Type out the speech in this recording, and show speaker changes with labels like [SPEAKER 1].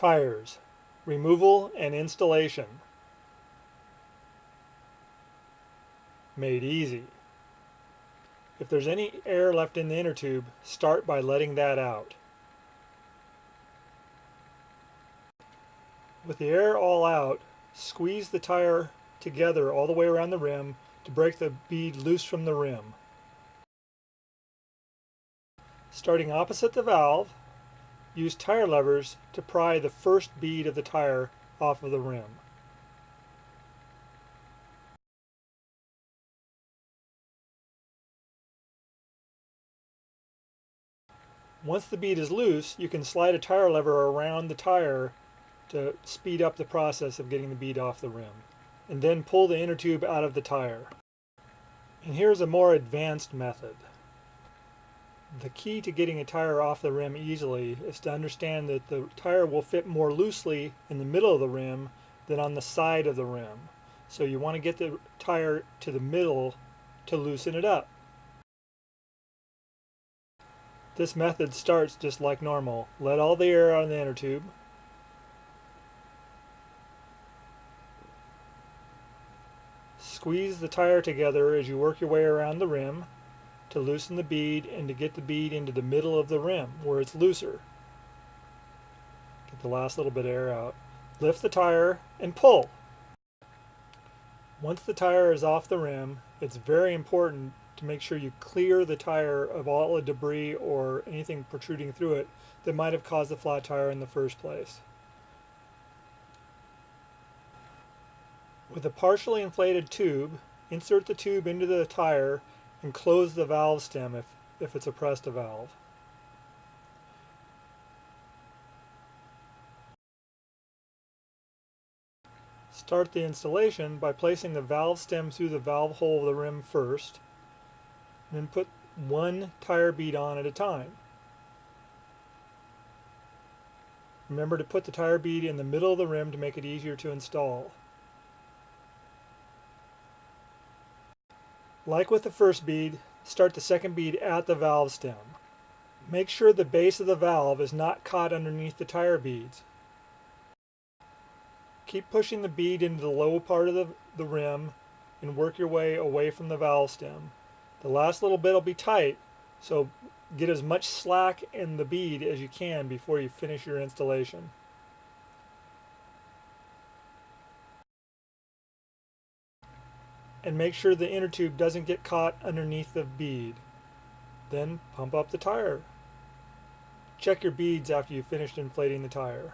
[SPEAKER 1] Tires, removal and installation. Made easy. If there's any air left in the inner tube, start by letting that out. With the air all out, squeeze the tire together all the way around the rim to break the bead loose from the rim. Starting opposite the valve, use tire levers to pry the first bead of the tire off of the rim. Once the bead is loose, you can slide a tire lever around the tire to speed up the process of getting the bead off the rim, and then pull the inner tube out of the tire. And here's a more advanced method. The key to getting a tire off the rim easily is to understand that the tire will fit more loosely in the middle of the rim than on the side of the rim. So you want to get the tire to the middle to loosen it up. This method starts just like normal. Let all the air out of the inner tube. Squeeze the tire together as you work your way around the rim to loosen the bead and to get the bead into the middle of the rim where it's looser. Get the last little bit of air out. Lift the tire and pull. Once the tire is off the rim, it's very important to make sure you clear the tire of all the debris or anything protruding through it that might have caused the flat tire in the first place. With a partially inflated tube, insert the tube into the tire and close the valve stem if it's a pressed valve. Start the installation by placing the valve stem through the valve hole of the rim first, and then put one tire bead on at a time. Remember to put the tire bead in the middle of the rim to make it easier to install. Like with the first bead, start the second bead at the valve stem. Make sure the base of the valve is not caught underneath the tire beads. Keep pushing the bead into the lower part of the rim and work your way away from the valve stem. The last little bit will be tight, so get as much slack in the bead as you can before you finish your installation. And make sure the inner tube doesn't get caught underneath the bead. Then pump up the tire. Check your beads after you've finished inflating the tire.